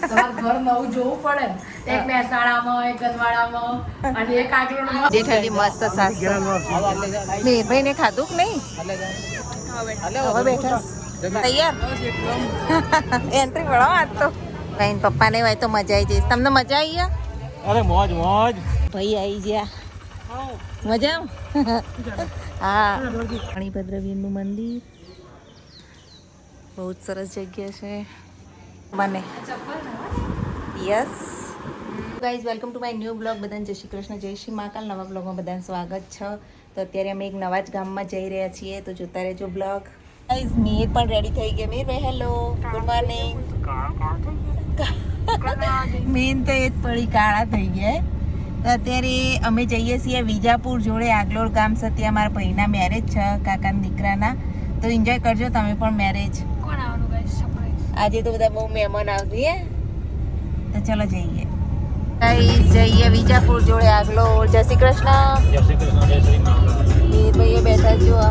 ઘર નવું જોવું પડે એક મહેસાણામાં એક ગંદવાડામાં અને એક આગળ જેઠાલી મસ્ત સાસુ મેરભાઈ ને ખાધું કે નહીં હવે બેઠા તૈયાર એન્ટ્રી પડો આજ તો ભાઈ પપ્પા ને હોય તો મજા આવી જઈશ તમને મજા આવી ગયા અરે મોજ મોજ ભાઈ આવી ગયા મજા હા મણિભદ્રવીર નું મંદિર બહુ જ સરસ જગ્યા છે મને yes guys welcome to my new blog બધાને જય શ્રી કૃષ્ણ જય શ્રી મહાકાલ નવા બ્લોગમાં બધાને સ્વાગત છે તો અત્યારે અમે એક નવા જ ગામમાં જઈ રહ્યા છીએ તો જોતા રહેજો બ્લોગ ગાઈઝ મીર પણ રેડી થઈ ગયા મીર ભાઈ હેલો ગુડ મોર્નિંગ મેન તો એ જ પડી કાળા થઈ ગયા તો અત્યારે અમે જઈએ છીએ વિજાપુર જોડે આગલોડ ગામ છે ત્યાં મારા ભાઈના મેરેજ છે કાકાના દીકરાના તો એન્જોય કરજો તમે પણ મેરેજ કોણ આવવાનું ગાઈસ આજે તો બધા બહુ મહેમાન આવતી હે તો ચલો જઈએ ગાઈસ જઈએ વિજાપુર જોડે આગલો જય શ્રી કૃષ્ણ જય શ્રી કૃષ્ણ જય શ્રી મહાકાલ એ ભાઈએ બેઠા જો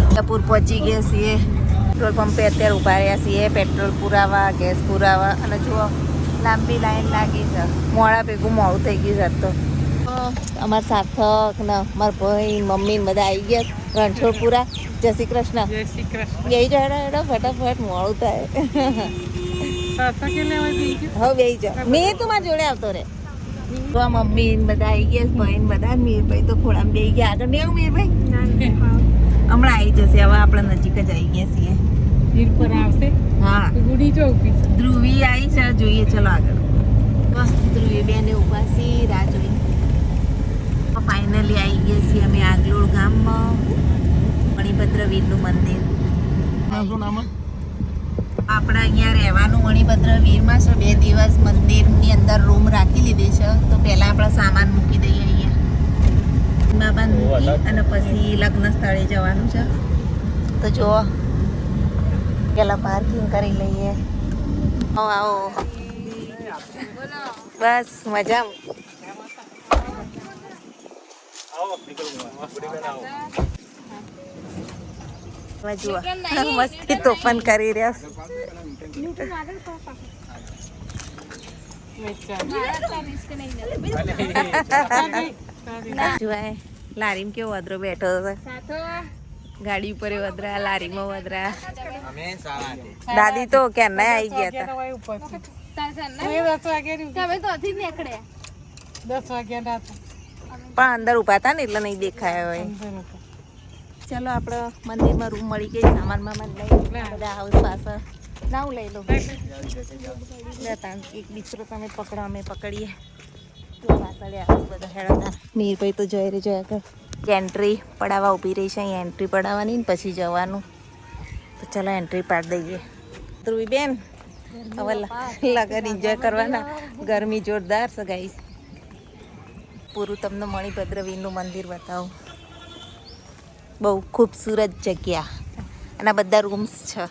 વિજાપુર પહોંચી ગયા છીએ પેટ્રોલ પંપે અત્યારે ઉભા રહ્યા છીએ પેટ્રોલ પુરાવા ગેસ પુરાવા અને જુઓ લાંબી લાઈન લાગી છે મોડા ભેગું મોડું થઈ ગયું છે તો અમારા સાર્થક ને મારા ભાઈ મમ્મી ને બધા આવી ગયા રણછોડપુરા જય શ્રી કૃષ્ણ બે જણા ફટાફટ મોડું થાય હવે બે જાઓ મેં તો મારા જોડે આવતો રે તો આ મમ્મી ને બધા આવી ગયા ભાઈ ને બધા મીરભાઈ તો ખોળામાં બે ગયા આગળ નહીં આવું મીરભાઈ હમણાં આવી જશે હવે આપણે નજીક જ આવી ગયા છીએ હા ધ્રુવી આવી છે જોઈએ ચલો આગળ બસ ધ્રુવી બેને ઉભા છીએ રાહ જોઈ ફાઇનલી આવી ગયા છીએ અમે આગલોડ ગામમાં મણિભદ્રવીરનું મંદિર આપણે અહીંયા રહેવાનું મણિભદ્રવીરમાં છે 2 દિવસ મંદિરની અંદર રૂમ રાખી લીધી છે તો પહેલાં આપણે સામાન મૂકી દઈએ અહીંયા બાબાને મૂકી અને પછી લગ્ન સ્થળે જવાનું છે તો જુઓ પેલા પાર્કિંગ કરી લઈએ આવો બસ મજામાં જુઓ મસ્તી તોફાન કરી રહ્યા જોવાય લારીમાં કેવો વધરો બેઠો છે ગાડી ઉપર વધરા લારીમાં વધરા દાદી તો ક્યાં આવી ગયા હતા પણ અંદર ઉભા હતા ને એટલે નહીં દેખાયા હોય ચલો આપણે મંદિરમાં રૂમ મળી ગઈ સામાન મામાન લઈ બધા હાઉસ પાછળ નાવ લઈ લો એક બીચરો તમે પકડો અમે પકડીએ પાછળ બધા હેડતા મીરભાઈ તો જઈ રહી જોયા કર એન્ટ્રી પડાવવા ઊભી રહી છે અહીંયા એન્ટ્રી પડાવવાની ને પછી જવાનું તો ચલો એન્ટ્રી પાડી દઈએ ધ્રુવી બેન હવે લગન એન્જોય કરવાના ગરમી જોરદાર છે ગાઈસ પૂરું તમને મણિભદ્રવીરનું મંદિર બતાવું બહુ ખૂબસૂરત જગ્યા અને બધા રૂમ્સ છે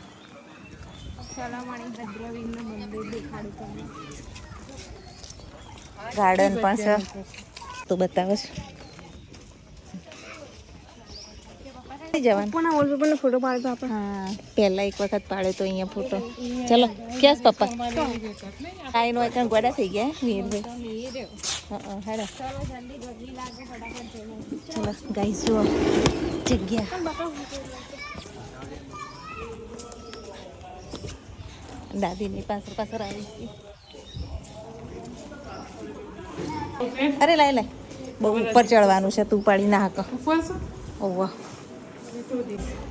ગાર્ડન પણ છે તો બતાવે છે જવાનું ફોટો પાડતો આપણે હા પહેલા એક વખત પાડ્યો તો અહીંયા ફોટો ચલો ક્યાં પપ્પા કાંઈ નો ત્યાં ગોડા થઈ ગયા મીરભાઈ હેડા ચલો ગાઈસ જુઓ જગ્યા દાદીની પાછળ આવી અરે લાય બહુ ઉપર ચડવાનું છે તું પાડી ના હક ઓવા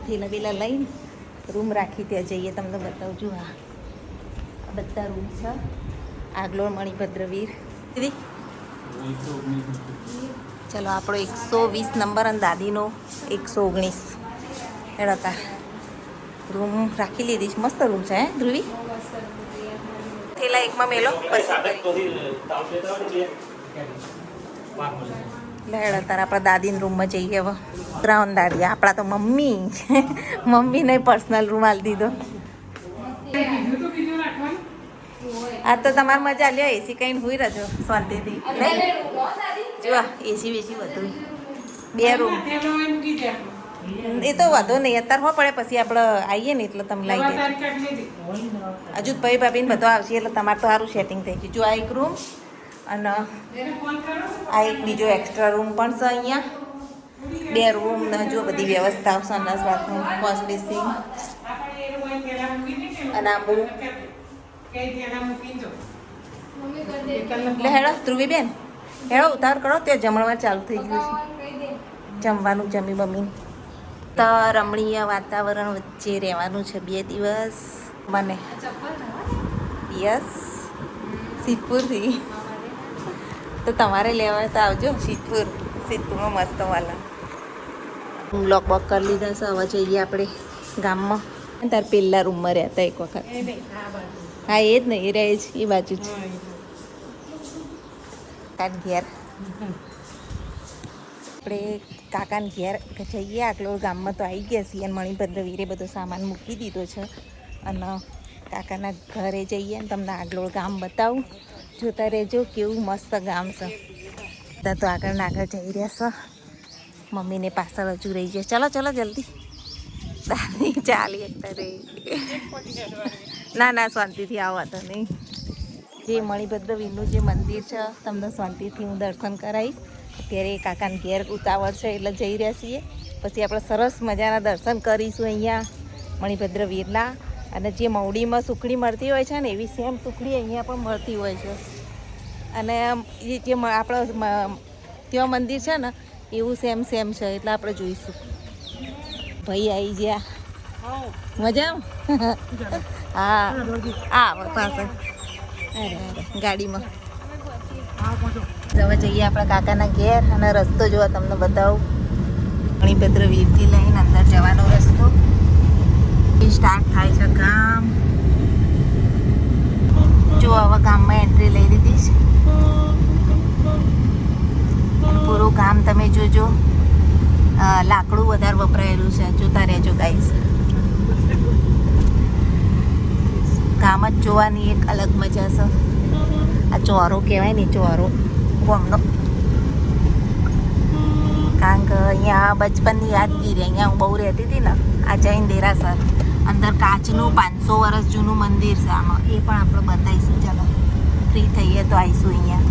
થેલા બેલા લઈને રૂમ રાખી ત્યાં જઈએ તમને બતાવું છું હા બધા રૂમ છે આગલોડ મણિભદ્રવીર દીદી ચલો આપણો 120 નંબર અને દાદીનો 119 હતા રૂમ રાખી લીધી છે મસ્ત રૂમ છે હે ધ્રુવી થેલા એકમાં મેલો લેડ તાર આપણા દાદીના રૂમમાં જઈએ હવે ત્રણ દાદી આપણા તો મમ્મીને પર્સનલ રૂમ આલી દીધો આ તો તમારે મજા લ્યો એસી કઈ હુઈ રહેજો શાંતિથી જો એસી વેસી બધું 2 રૂમ એ તો વાંધો નહીં અત્યારે હો પડે પછી આપણે આવીએ ને એટલે તમે લઈ જાય હજુ ભાઈ ભાભીને બધો આવશે એટલે તમારે તો સારું સેટિંગ થઈ ગયું જો આ એક રૂમ અને આ એક બીજો એક્સ્ટ્રા રૂમ પણ છે અહીંયા 2 રૂમ ને જો બધી વ્યવસ્થા સંડાસ બાથરૂમ વોશ બેસિન અને આ બહુ એટલે હેડો ધ્રુવીબેન હેડો ઉતાર કરો ત્યાં જમણવાર ચાલુ થઈ ગયું છે જમવાનું જમી બમીને તો રમણીય વાતાવરણ વચ્ચે રહેવાનું છે 2 દિવસ મને યસ સિદ્ધપુરથી તો તમારે લેવા તો આવજો સિદ્ધપુરમાં મસ્ત વાલા બ્લોક બોક કરી લીધા છે હવે જઈએ આપણે ગામમાં તાર પેલા રૂમમાં રહેતા એક વખત હા એ જ નહીં રહે જ એ બાજુ જ કાકાને ઘેર આપણે કાકાને ઘેર જઈએ આટલો ગામમાં તો આવી ગયા છીએ અને મણિભદ્ર વીરે બધો સામાન મૂકી દીધો છે અને કાકાના ઘરે જઈએ ને તમને આગળ ગામ બતાવું જોતા રહેજો કેવું મસ્ત ગામ છે ત્યાં તો આગળ જઈ રહ્યા છે મમ્મીને પાછળ હજુ રહી જાય ચલો ચલો જલ્દી દાદી ચાલી અત્યારે ના શાંતિથી આવો તો નહીં જે મણિભદ્ર વીરનું જે મંદિર છે તમને શાંતિથી હું દર્શન કરાવીશ અત્યારે કાકાને ઘેર ઉતાવળ છે એટલે જઈ રહ્યા છીએ પછી આપણે સરસ મજાના દર્શન કરીશું અહીંયા મણિભદ્ર વીરના અને જે મવડીમાં સુખડી મળતી હોય છે ને એવી સેમ સુખડી અહીંયા પણ મળતી હોય છે અને એ જે આપણો ત્યાં મંદિર છે ને એવું સેમ છે એટલે આપણે જોઈશું ભાઈ આવી ગયા મજા હા પાછળ અરે ગાડીમાં હવે જઈએ આપણા કાકાના ઘેર અને રસ્તો જોવા તમને બતાવું મણિભદ્ર વીરથી લઈને અંદર જવાનો રસ્તો સ્ટાર્ટ થાય છે ગામ જો હવે ગામમાં એન્ટ્રી લઈ લીધી છે પૂરું ગામ તમે જોજો લાકડું વધારે વપરાયેલું છે જોતા રહેજો ગાઈસ ગામ જ જોવાની એક અલગ મજા છે આ ચોરો કહેવાય ને ચોરો ગામનો કારણ કે અહીંયા બચપનની યાદગીરી અહીંયા હું બહુ રહેતી હતી ને આ જૈન દેરાસર અંદર કાચનું 500 વર્ષ જૂનું મંદિર છે આમાં એ પણ આપણે બતાવીશું ચાલો ફ્રી થઈએ તો આવીશું અહીંયા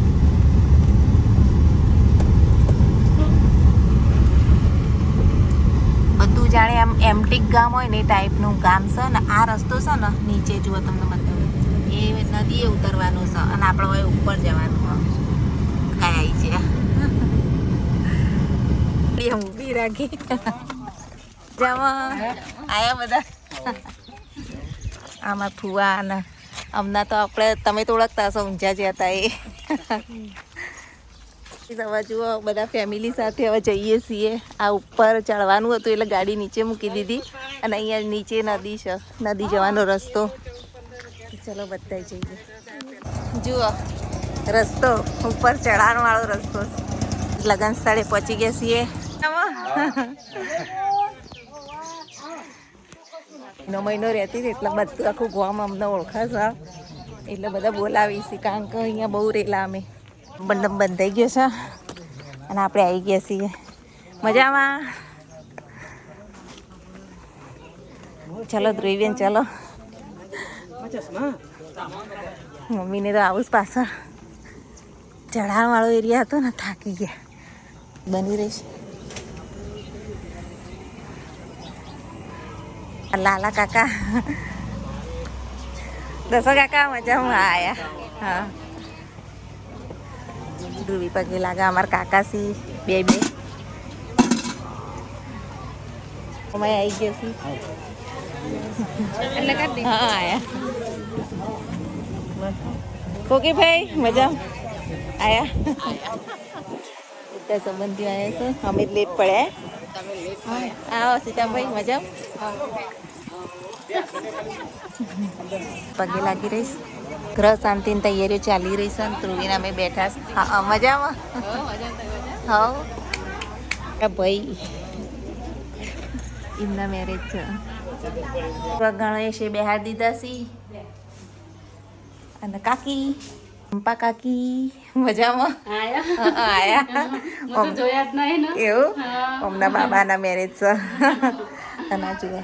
બધું જાણે આમ એમટીક ગામ હોય ને એ ટાઈપનું ગામ છે ને આ રસ્તો છે ને નીચે જુઓ તમને બતાવું એ નદીએ ઉતરવાનું છે અને આપણે હવે ઉપર જવાનું કાંઈ આવી છે ઊભી રાખી જવા આયા બધા આમાં ફુવા ને હમણાં તો આપણે તમે તો ઓળખતા હશો ઊંઝા જ હતા એ હવે જુઓ બધા ફેમિલી સાથે હવે જઈએ છીએ આ ઉપર ચડવાનું હતું એટલે ગાડી નીચે મૂકી દીધી અને અહીંયા નીચે નદી છે નદી જવાનો રસ્તો ચલો બધા જઈએ જુઓ રસ્તો ઉપર ચઢાણ વાળો રસ્તો લગ્ન સ્થળે પહોંચી ગયા છીએ મહિનો રહેતી હતી એટલે બધું આખું ગામ અમને ઓળખાશે એટલે બધા બોલાવીશું કારણ કે અહીંયા બહુ રેલા અમે બંધાઈ ગયો છે અને આપણે આવી ગયા છીએ મજામાં ચલો ધ્રુવીબેન ચલો મમ્મીને તો આવું જ પાછળ ચઢાણવાળો એરિયા હતો ને થાકી ગયા બની રહીશ લાલા કાકા દસો કાકા મજામાં આયા હા ધ્રુવી પગે લાગે અમારા કાકા સી બે અમે આવી ગયા છીએ હા આયા કોકી ભાઈ મજા આયા બધા સંબંધીઓ આવ્યા છે અમે લેટ પડ્યા આવો સીતાભાઈ મજા પગે લાગી રહીશ ગ્રહ શાંતિની તૈયારીઓ ચાલી રહી છે ધ્રુવીને અમે બેઠા હા મજામાં હા ભાઈ એમના મેરેજ છે ગણેશે બેહાર દીધા સી અને કાકી ચંપા કાકી મજામાં આયા હું તો જોયા જ નહીં ને. એવું હા. હમણાં બાબાના મેરેજ છે અને આ જુઓ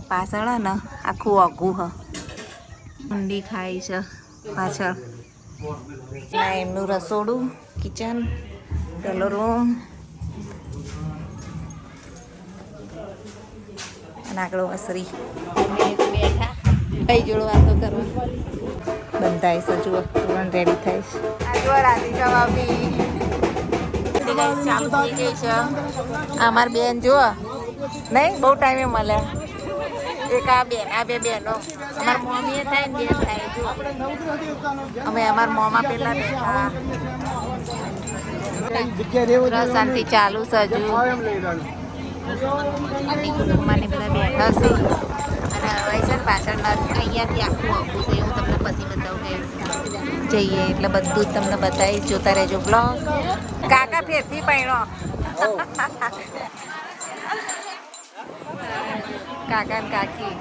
પાછળ હે ને આખું અઘું હ ઊંડી ખાઈ છે પાછળ ના એમનું રસોડું કિચન પેલો રૂમ અને આગળ વસરી બેઠા કઈ જોડો વાતો કરવા બંધાય છે જુઓ રેડી થાય છે આ જુઓ રાધિકા ભાભી ચાલુ થઈ ગઈ છે અમારી બેન જુઓ નહીં બહુ ટાઈમે મળ્યા એક આ બેન આ બે બેનો અમારા મમ્મી થાય ને બેન થાય જુઓ અમે અમારા મોમાં પેલા બેઠા શાંતિ ચાલુ છે હજુ મને બધા બેઠા છે અને હવે છે ને પાછળ અહીંયાથી આખું આખું છે એવું તમને પછી બતાવું કે જઈએ એટલે બધું જ તમને બતાવીશ જોતા રહેજો બ્લોગ કાકા ફેરથી પૈણો કાકા ને કાકી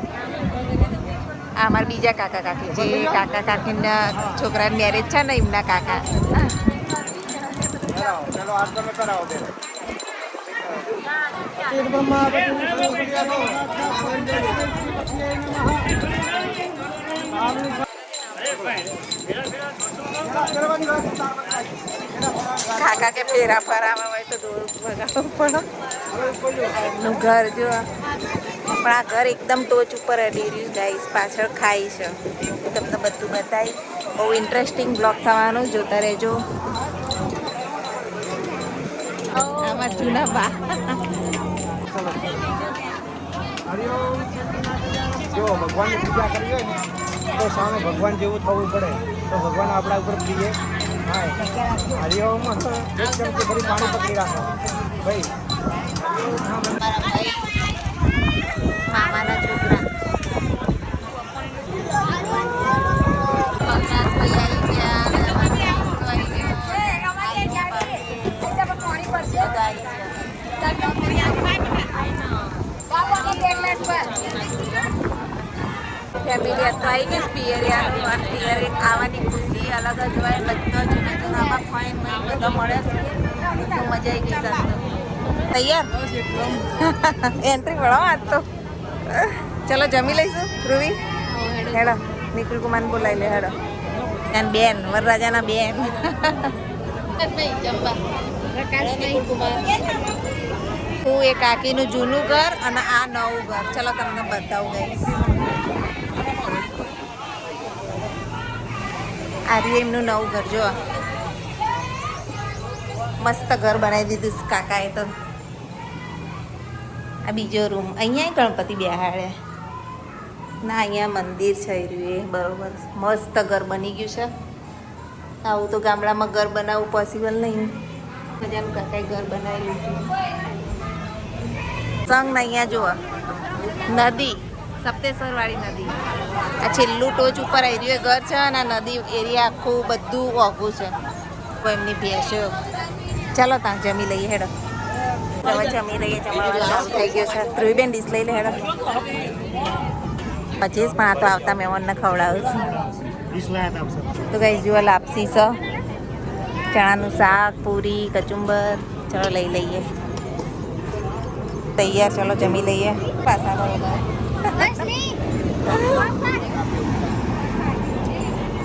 આ અમારા બીજા કાકા કાકી જે કાકા કાકીના છોકરાના મેરેજ છે ને એમના કાકા ચલો આજ તમે કરાવો બેન કાકા કે ફેરા ફરામાં હોય તો દોર વગાડવું પડે એમનું ઘર જો પણ આ ઘર એકદમ ટોચ ઉપર અડી રહ્યું ગાઈસ પાછળ ખાઈ છે તમને બધું બતાવીશ બહુ ઇન્ટરેસ્ટિંગ બ્લોગ થવાનું જોતા રહેજો આમાં જૂના બા જો ભગવાનની પૂજા કરવી હોય ને તો સામે ભગવાન જેવું થવું પડે તો ભગવાન આપણા ઉપર પ્રિય હા હરિઓમાં એક ચમચી ભરી પાણી પકડી રાખો ભાઈ મામાના છોકરા ફેમિલી તો આવી ગઈ પિયરિયા પિયર આવવાની ખુશી અલગ જ હોય બધા જૂના જૂનામાં ફાઇન બધા મળે છે તો મજા આવી ગઈ સાથે તૈયાર એન્ટ્રી મળો આજ તો ચલો જમી લઈશું ધ્રુવી હેડો નિકુલ કુમાર બોલાવી લે હેડો અને બેન વરરાજાના બેન હું એ કાકીનું જૂનું ઘર અને આ નવું ઘર ચલો તમને બતાવું ગઈશ આ રહ્યું એમનું નવું ઘર જો મસ્ત ઘર બનાવી દીધું કાકાએ તો આ બીજો રૂમ અહીંયા ગણપતિ બેહાડ્યા ના અહીંયા મંદિર છે રહ્યું એ બરોબર મસ્ત ઘર બની ગયું છે આવું તો ગામડામાં ઘર બનાવવું પોસિબલ નહીં મજાનું કાકાએ ઘર બનાવેલું છે સંગ ને અહીંયા જુઓ નદી સપ્તેશ્વર વાળી નદી આ છેલ્લું ટોચ ઉપર આવી રહ્યું ઘર છે અને આ નદી એરિયા આખું બધું ઓઘું છે એમની ભેંસો ચાલો ત્યાં જમી લઈએ હેડો હવે જમી લઈએ જમવાનું ચાલુ થઈ ગયો છે ધ્રુવીબેન ડીશ લઈ લે હેડો પછી પણ આ તો આવતા મહેમાનને ખવડાવું છું તો કઈ જુઓ લાપસી છે ચણાનું શાક પૂરી કચુંબર ચલો લઈ લઈએ તૈયાર ચલો જમી લઈએ પાછા બરોબર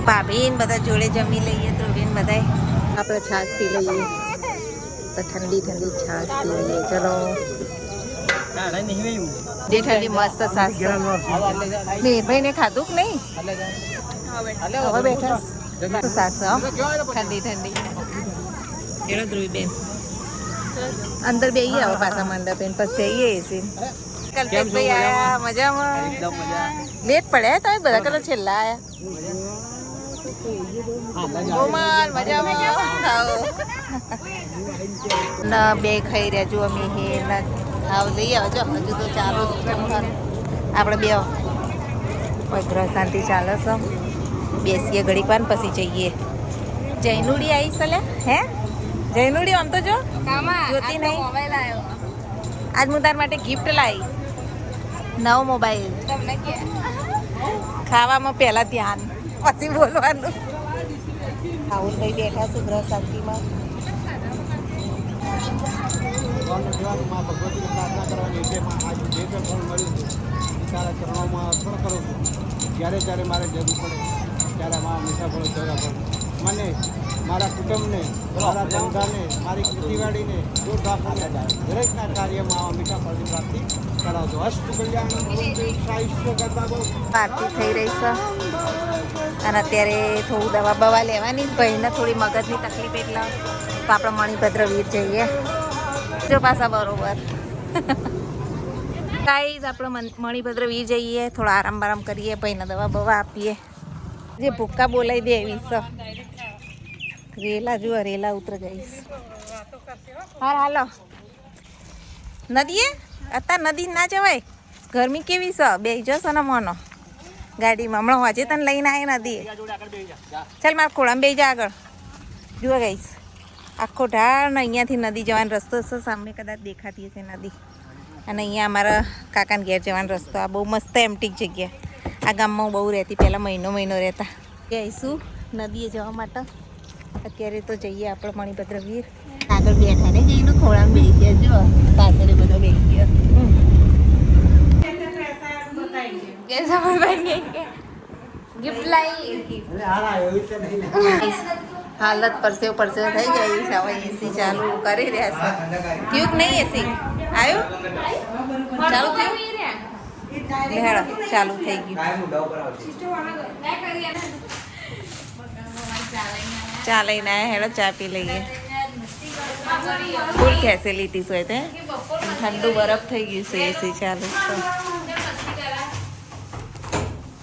ભાભીન બધા જોડે જમી લઈએ ધ્રુવીન બધા આપણે છાશ પી લઈએ તો ઠંડી ઠંડી છાશ પી લઈએ ચલો જે ઠંડી મસ્ત છાશ મેરભાઈ ને ખાધું કે નહીં હવે બેઠા છાશ ઠંડી ઠંડી ચલો ધ્રુવીબેન અંદર બેહીએ હવે પાછા મંડપે પછી જઈએ એસી કલ્પેશભાઈ આયા મજામાં લેટ પડ્યા તમે બધા કલર છેલ્લા આયા કોમલ મજામાં આવો ના બે ખાઈ રહ્યા જો અમે હે ના આવ જઈએ હવે જો હજુ તો ચાલુ આપણે બે કોઈ શાંતિ ચાલે છે બેસીએ ઘડીક વાર પછી જઈએ જૈનુડી આવી સલે હે જૈનુડી આમ તો જો જોતી નહીં આજ હું તાર માટે ગિફ્ટ લાવી નવો મોબાઈલ ખાવામાં પહેલા ધ્યાન પછી બોલવાનું. આવું ભાઈ બેઠા છું ગ્રહ શાંતિમાં. ભગવાનને કહેવાનું માં ભગવતીને પ્રાર્થના કરવાની છે માં આજ જે કંઈ ફળ મળ્યું છે એ તારા ચરણોમાં અર્પણ કરું છું. જ્યારે મારે જરૂર પડે ત્યારે માં મીઠા ફળો ચડ્યા પડે. મને મારા કુટુંબને મારા ધંધાને મારી ખેતીવાડીને દૂર રાખવાને દરેકના કાર્યમાં મીઠા ફળની પ્રાપ્તિ કરાવજો. અસ્તુ કલ્યાણ સાહિત્ય કરતા બહુ આરતી થઈ રહી છે અને અત્યારે થોડું દવા બવા લેવાની. ભાઈને થોડી મગજની તકલીફ એટલે તો આપણે મણિભદ્ર વીર જઈએ જો પાછા બરોબર. ગાઈઝ આપણે મણિભદ્ર વીર જઈએ, થોડા આરામ બારામ કરીએ, ભાઈને દવા બવા આપીએ. જે ભૂક્કા બોલાવી દે એવી છે. રેલા જુઓ, રેલા ઉતર ગઈશ. હા હાલો નદીએ. અત્યારે નદી ના જવાય, ગરમી કેવી છે. બે જશો ને મોનો ગાડીમાં. હમણાં હોજે તને લઈને આવી નદી. ચાલ મારા ખોળામાં બે જા આગળ. જુઓ ગઈશ આખો ઢાળ ને અહીંયાથી નદી જવાનો રસ્તો છે. સામે કદાચ દેખાતી હશે નદી. અને અહીંયા અમારા કાકાને ઘેર જવાનો રસ્તો. આ બહુ મસ્ત એમટીક જગ્યા. આ ગામમાં હું બહુ રહેતી, પહેલાં મહિનો રહેતા. જઈશું નદીએ જવા માટે. અત્યારે તો જઈએ આપણે મણિભદ્ર વીર. આગળ બેઠા ને જઈને ખોળામાં બેસી ગયા. જો પાછળ બધો બેસી ગયો. ગિફ્ટ લાવી. હાલત પરસેવ થઈ ગઈ છે. હવે એસી ચાલુ કરી રહ્યા છે. થયું કે નહીં એસી આવ્યું? ચાલુ થયું? હેડો ચાલુ થઈ ગયું. ચા લઈને આવ્યા. હેડો ચા પી લઈએ. ફૂલ ફેસિલિટીઝ હોય તે. ઠંડુ બરફ થઈ ગયું છે એસી ચાલુ.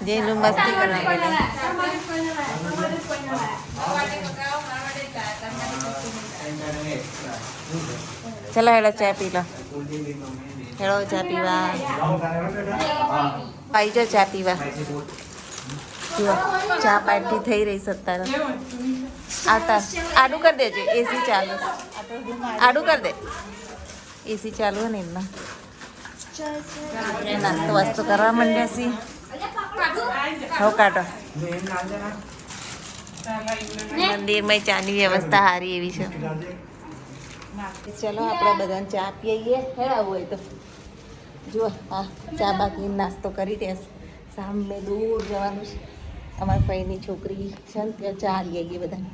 જેનું મસ્તી કરવા પડે. ચલો હેડો ચા પી લો. હેડો ચા પીવા. પાઈ જાઓ ચા પીવા. જુઓ ચા પાર્ટી થઈ રહી છે અત્યારે. આવતા આડું કરી દેજો. એસી ચાલુ. આડું કરી દે. એસી ચાલુ હોય ને એમના. નાસ્તો વાસ્તો કરવા માંડ્યા છીએ. હવે કાઢો. મંદિરમાં ચાની વ્યવસ્થા સારી એવી છે. ચલો આપણે બધાને ચા પીએ. હેડાવું હોય તો જુઓ હા ચા બાકી નાસ્તો કરી દે. સામે દૂર જવાનું છે. અમારી ભાઈની છોકરી છે ને ત્યાં ચા લઈ આવીએ બધાને.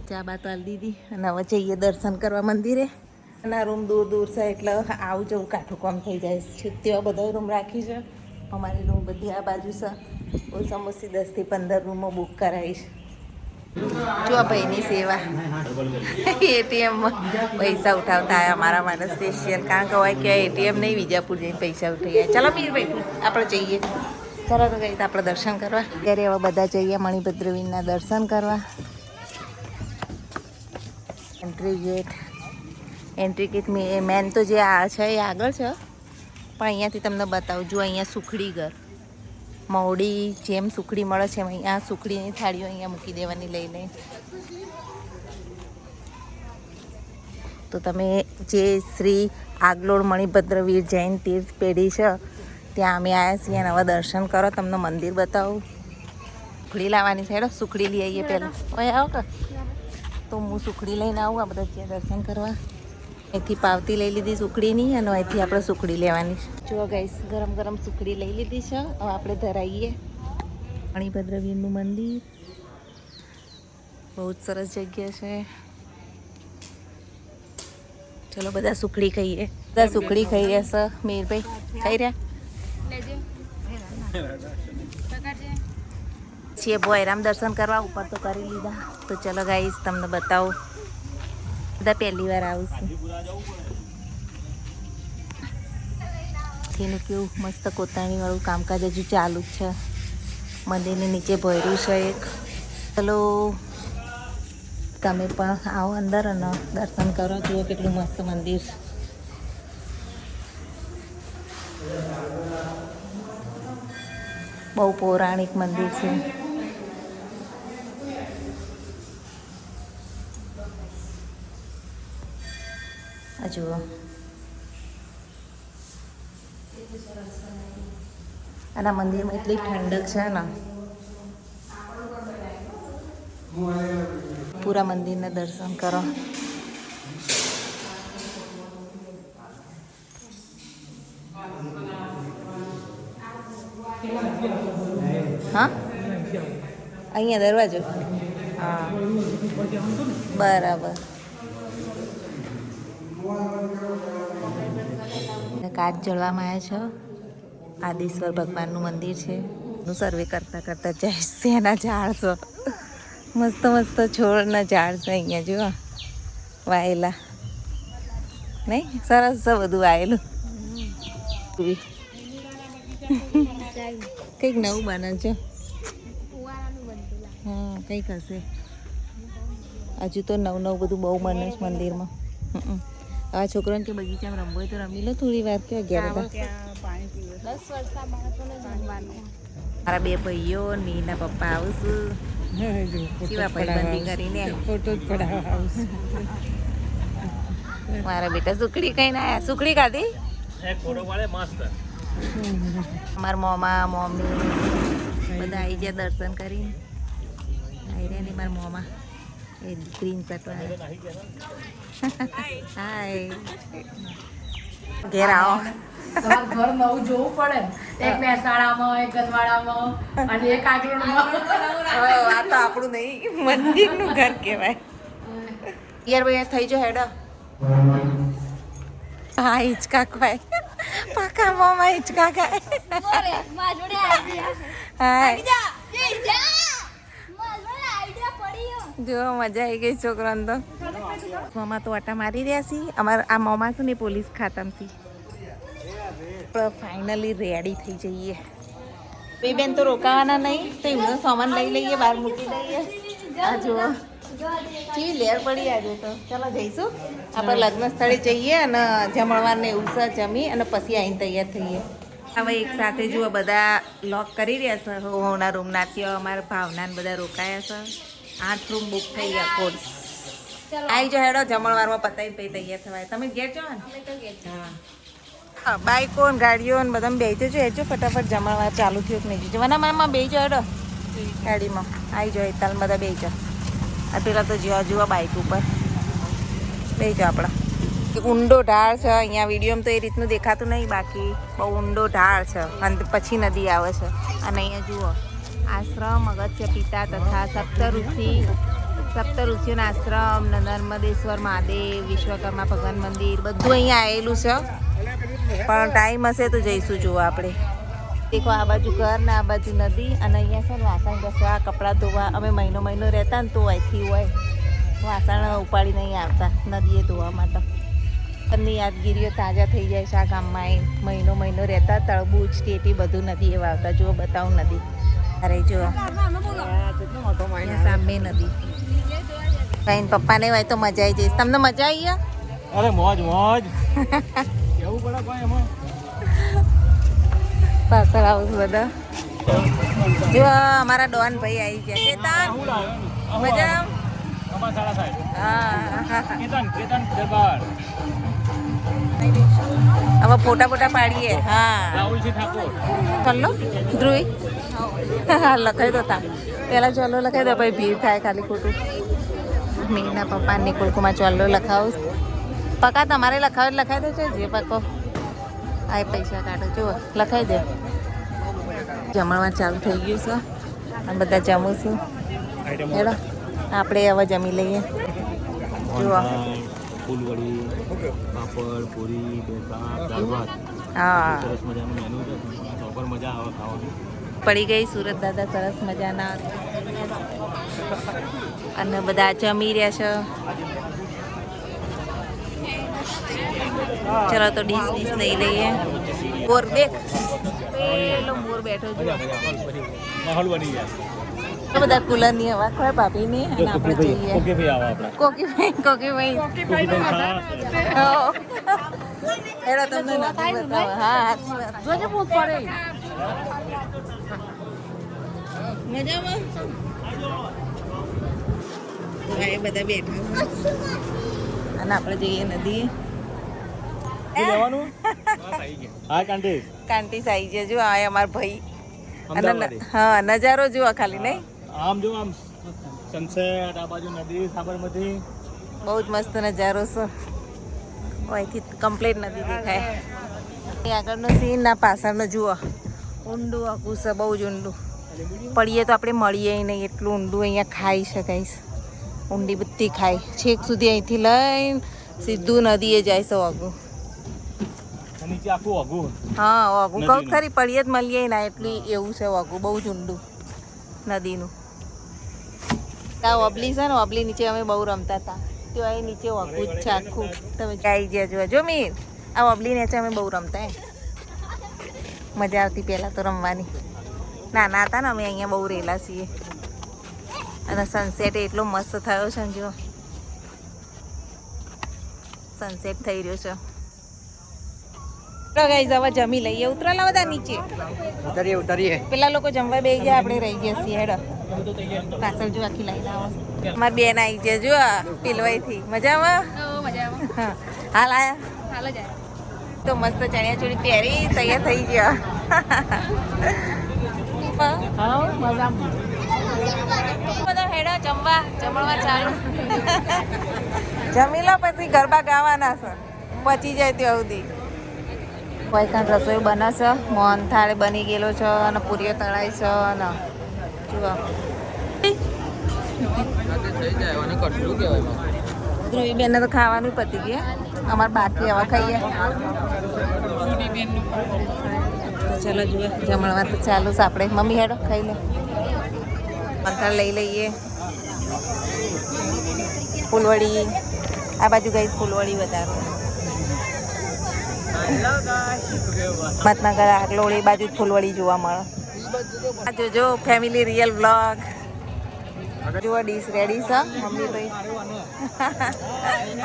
ચા બા તાલ દીધી અને હવે જઈએ દર્શન કરવા મંદિરે. ના રૂમ દૂર છે એટલે આવું જવું કાઠું કામ થઈ જાય છે. ત્યાં બધા રૂમ રાખી છે. અમારી રૂમ બધી આ બાજુ છે. ઓછામાં ઓછી 10 થી 15 રૂમો બુક કરાવી છે. જો ભાઈની સેવા એટીએમમાં પૈસા ઉઠાવતા આવ્યા અમારા માટે સ્પેશિયલ. કારણ કે હોય કે એટીએમ નહીં વિજાપુર જઈને પૈસા ઉઠાવી જાય. ચાલો મીરભાઈ આપણે જઈએ. ચાલો તો ગઈ આપણે દર્શન કરવા. ત્યારે હવે બધા જઈએ મણિભદ્ર વીરના દર્શન કરવા. એન્ટ્રી ગેટ મેન તો જે આ છે એ આગળ છે, પણ અહીંયાથી તમને બતાવું. જો અહીંયા સુખડી ઘર મવડી જેમ સુખડી મળે છે અહીંયા સુખડીની થાળીઓ અહીંયા મૂકી દેવાની લઈને. તો તમે જે શ્રી આગલોડ મણિભદ્ર વીર જૈન તીર્થ પેઢી છે ત્યાં અમે આવ્યા છીએ અને હવે દર્શન કરો. તમને મંદિર બતાવું. સુખડી લાવવાની છે. હેડો સુખડી લઈ આવીએ પહેલાં. ઓય આવો કે તો હું સુખડી લઈને આવું. આ બધા ત્યાં દર્શન કરવા. અહીંથી પાવતી લઈ લીધી સુખડીની અને અહીંથી આપણે સુખડી લેવાની. જો ગાઈસ ગરમ ગરમ સુખડી લઈ લીધી છે. હવે આપણે ધરાઈએ. મણિભદ્ર વીરનું મંદિર બહુ જ સરસ જગ્યા છે. ચલો બધા સુખડી ખાઈએ. બધા સુખડી ખાઈ રહ્યા છે. મીરભાઈ ખાઈ રહ્યા છીએ. ભોયરામ દર્શન કરવા ઉપર તો કરી લીધા. તો ચલો ગાઈસ તમને બતાવું. બધા પહેલી વાર આવું છું. એનું કેવું મસ્ત કોતાણી વાળું કામકાજ હજુ ચાલુ જ છે. મંદિરની નીચે ભર્યું છે એક. ચલો તમે પણ આવો અંદર અને દર્શન કરો. જુઓ કેટલું મસ્ત મંદિર. બહુ પૌરાણિક મંદિર છે. આ જુઓ અને મંદિરમાં એટલી ઠંડક છે ને પૂરા મંદિરના દર્શન કરો. હા, અહીંયા દરવાજો. હા, બરાબર. કાચ જળવામાં આવ્યા છો. આદેશ્વર ભગવાનનું મંદિર છે. હું સર્વે કરતાં કરતાં જઈશ. એના ઝાડ છે, મસ્ત મસ્ત છોડના ઝાડ છે અહીંયા જો વાયેલા. નહીં સરસ છે બધું વાયેલું. કંઈક નવું બને છે. હા, કંઈક હશે. હજુ તો નવું નવું બધું બહુ બને છે મંદિરમાં. આ છોકરાને કે બગીચામાં રમવું હોય તો રમી લો થોડી વાર. કે ગયા બધા મારા બે ભાઈઓ નીના પપ્પા આવશું. કેવા ભાઈબંધી કરીને મારા બેટા સુખડી કઈ ના આયા. સુખડી ખાધી મારા મોમા મમ્મી બધા આવી ગયા દર્શન કરીને. આવી રહ્યા ને મારા મોમા એ ગ્રીન શર્ટ હાય. ઘેર આવો. તમારે ઘર નવું જોવું પડે ને. એક મહેસાણામાં, એક ગંદવાડામાં અને એક આગળમાં. આ તો આપણું નહીં, મંદિરનું ઘર કહેવાય. યાર ભાઈ થઈ જો હેડો. હા, હિંચકા ખાય. પાકા મોમાં હિંચકા ખાય. હાય જો મજા આવી ગઈ છોકરાને તો. મોમા તો આટા મારી રહ્યા છીએ. અમારા આ મોમા છે ને પોલીસ ખાતામાં છે. ફાઇનલી રેડી થઈ જઈએ. બે બેન તો રોકાવાના નહીં તો એમનો સામાન લઈ લઈએ, બહાર મૂકી દઈએ. આ જુઓ કેવી લેર પડી આજે તો. ચાલો જઈશું આપણે લગ્ન સ્થળે જઈએ અને જમણવારને એવું છે જમી અને પછી આવીને તૈયાર થઈએ. હવે એક સાથે જુઓ બધા લોક કરી રહ્યા છે. હોના રૂમ નાથી અમારા ભાવના બધા રોકાયા છે. 8 રૂમ બુક થઈ ગયા. કોર્સ આવી જો હેડો જમણવારમાં પતાવી પછી તૈયાર થવાય. તમે ઘેર છો ને? હા, બાઈકો ને ગાડીઓ ને બધા બેસી જજો. હેજો ફટાફટ જમણવાર ચાલુ થયું કે નહીં જવાના મારામાં બેસી જાઓ હેડો ગાડીમાં. આવી જાઓ તાલ બધા બેસી જાઓ. આ પેલા તો જોવા જોવા બાઈક ઉપર બેસી જાઓ. આપણા ઊંડો ઢાળ છે અહીંયા. વિડીયોમાં તો એ રીતનું દેખાતું નહીં, બાકી બહુ ઊંડો ઢાળ છે અને પછી નદી આવે છે. અને અહીંયા જુઓ આશ્રમ અગત્ય પિતા તથા સપ્ત ઋષિઓના આશ્રમ, નર્મદેશ્વર મહાદેવ, વિશ્વકર્મા ભગવાન મંદિર બધું અહીંયા આવેલું છે. પણ ટાઈમ હશે તો જઈશું જોવા આપણે. દેખો આ બાજુ ઘર ને આ બાજુ નદી. અને અહીંયા છે ને વાસણ ઘસવા, કપડાં ધોવા. અમે મહિનો રહેતા ને તો અહીંથી હોય વાસણ ઉપાડી નહીં આવતા નદીએ ધોવા માટે. ની યાદગીરીઓ તાજા થઈ જાય છે આ ગામમાં. મહિનો રહેતા તળબૂચ ટેટી બધું નદીએ વાવતા. જુઓ બતાવું નદી. અરે જુઓ સામે નદી. કઈ પપ્પાને હોય તો મજા આવી જઈશ. તમને મજા આવી ગયા? અરે મોજ મોજ. કેવું પડે ભાઈ એમાં. પાછળ આવું બધા. જો અમારા ડોન ભાઈ આવી ગયા. કેતન મજા. હવે ફોટા પાડીએ. હા ચલો ધ્રુવી હા લખાઈ દો. તા પેલા ચોલો લખાઈ દો ભાઈ ભીડ થાય ખાલી ખોટું. મીના પપ્પા નિકુલકુમાં ચોલો લખાવું. પકા તમારે લખાવી દો છે જે પકો. આ પૈસા કાઢો જુઓ લખાઈ દે. જમણવાર ચાલુ થઈ ગયું છે અને બધા જમું છું. હેડો આપણે હવે જમી લઈએ. જુઓ ફૂલવડી, પાપડ, પૂરી, દાળ ભાત. હા સરસ મજાનું મેનુ છે. બપોર મજા આવે ખાવાની. પડી ગઈ સુરત દાદા સરસ મજાના. અને બધા જમી રહ્યા છે. ચલો તો ડીશ લઈ લઈએ. મોર દેખ પેલો મોર બેઠો છે. માહોલ બની ગયા. બધા કુલર ની હવા ખાય ભાભી ની. અને આપણે જઈએ કોકીભાઈ એડો તમને નથી બતાવો. હા જોજે બહુ પડે. મજામાં એ બધા બેઠા અને આપણે જઈએ નદી. કાંટીસ આવી ગયા. જો આ અમારા ભાઈ. હા નજારો જુઓ ખાલી નહીં. આમ જો આમ સનસેટ આ બાજુ નદી સાબરમતી. બહુ જ મસ્ત નજારો છે. અહીંથી કમ્પ્લીટ નદી દેખાય. એ આગળનો સીન ના પાછળનો જુઓ, ઊંડું આખું છે, બહુ જ ઊંડું. પડીએ તો આપણે મળીએ નહીં એટલું ઊંડું. અહીંયા ખાઈ શકાય, ઊંડી બધી ખાય છેક સુધી. અહીંથી લઈને સીધું નદીએ જાય છે વાગું. નીચે આખું વાગું. હા વાગું કહું ખરી, પડીએ જ મળીએ ના એટલી એવું છે વાગું, બહુ જ ઊંડું નદીનું. આ ઓબલી છે ને, ઓબલી નીચે અમે બહુ રમતા હતા. તો અહીં નીચે વાગું જ છે આખું. તમે આવી ગયા જો મીર, આ ઓબલી નીચે અમે બહુ રમતા. મજા આવતી પહેલાં તો રમવાની. નાના હતા ને અમે અહીંયા બહુ રહેલા છીએ. અને સનસેટ એટલો મસ્ત થયો છે ને, જો સનસેટ થઈ રહ્યો છે. ગાઈઝ હવે જમી લઈએ. ઉતરેલા બધા નીચે ઉતરીએ. પેલા લોકો જમવા બેસી ગયા, આપણે રહી ગયા છીએ. હેડો પાછળ જો આખી લાઈન આવો. મારી બેન આવી છે જો પીલવાઈથી. મજામાં? હા હાલ આયા તો મસ્ત ચણિયા ચોળી પહેરી તૈયાર થઈ ગયા. બધા હેડો જમવા ચાલુ. જમી લો પછી ગરબા ગાવાના છે, પચી જાય ત્યાં સુધી. કોઈ કાંઈ રસોઈ બનાવશે, મોહન થાળ બની ગયેલો છે અને પૂરીઓ તળાય છે. અને જુઓ ધ્રુવી બેનને તો ખાવાનું પતી ગયા. અમારે બાકી હવે ખાઈએ. તો ચાલો જુએ જમણવાર તો ચાલુ છે. આપણે મમ્મી હેડો ખાઈ લે. મોહનથાળ લઈ લઈએ. ફૂલવડી આ બાજુ ગઈ, ફૂલવડી વધારે. મતનગર આગલોળી બાજુ ફૂલવડી જોવા મળે. આ જોજો ફેમિલી રિયલ વ્લોગ. જુઓ ડીશ રેડી છે મમ્મી ભાઈ.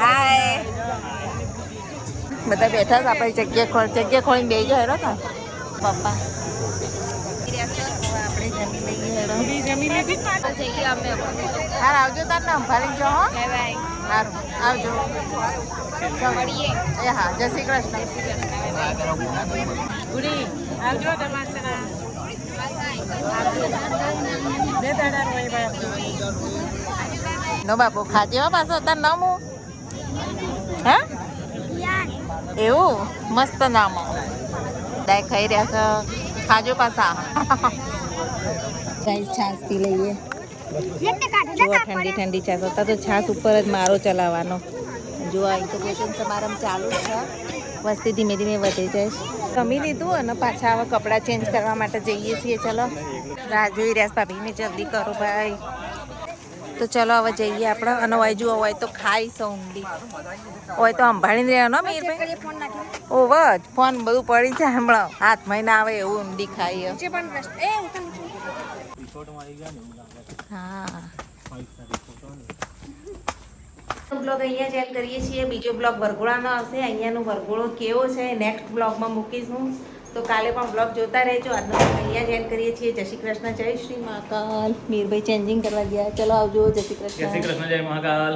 હાય બધા બેઠા છે. આપણે જગ્યા ખોલીને બેસી જાય. હેરો પપ્પા આપણે જમી લઈએ. હાર આવજો તાર ને અંભારી જો. હો સારું આવજો. એ હા, જય શ્રી કૃષ્ણ. આવજો નો બાપુ ખાજે હો પાછો તાર નામ. હે એવું મસ્ત નામ. દાય ખાઈ રહ્યા છો, ખાજો પાછા. છાશ પી લઈએ. ઠંડી ઠંડી છાશ. હતા તો છાશ ઉપર જ મારો ચલાવવાનો. જો અહીં તો ભોજન સમારંભ ચાલુ છે. વસ્તી ધીમે ધીમે વધી જાય. જમી લીધું અને પાછા હવે કપડાં ચેન્જ કરવા માટે જઈએ છીએ. ચલો રાહ જોઈ રહ્યા ભાભીને, જલ્દી કરો ભાઈ. તો ચલો હવે જઈએ આપણે. અને હોય જુઓ હોય તો ખાઈ ઊંડી હોય તો સંભાળીને રહેવાનો મીરભાઈ. ઓવ જ ફોન બધું પડી જાય હમણાં હાથમાં ના આવે એવું ઊંડી ખાઈએ. હા બ્લોગ અહીંયા જ એન્ડ કરીએ છીએ. બીજો બ્લોગ વરઘોડાનો આવશે. અહીંયાનો વરઘોડો કેવો છે નેક્સ્ટ બ્લોગમાં મૂકીશું. તો કાલે પણ બ્લોગ જોતા રહેજો. આજનો અહીંયા જ એન્ડ કરીએ છીએ. જય શ્રી કૃષ્ણ, જય શ્રી મહાકાલ. મીરભાઈ ચેન્જિંગ કરવા ગયા. ચલો આવજો. જય શ્રી કૃષ્ણ, જય શ્રી કૃષ્ણ, જય મહાકાલ.